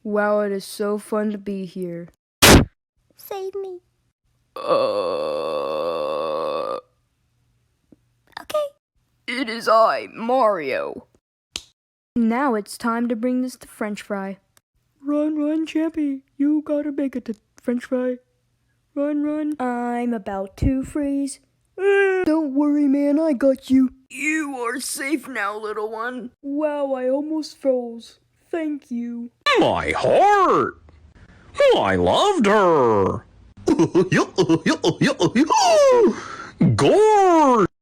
Wow, it is so fun to be here. Save me. Okay. It is I, Mario. Now it's time to bring this to French Fry. Run, Champy. You gotta make it to French Fry. Run. I'm about to freeze. Don't worry, man, I got you. You are safe now, little one. Wow, I almost froze. Thank you. My heart! I loved her! Gore!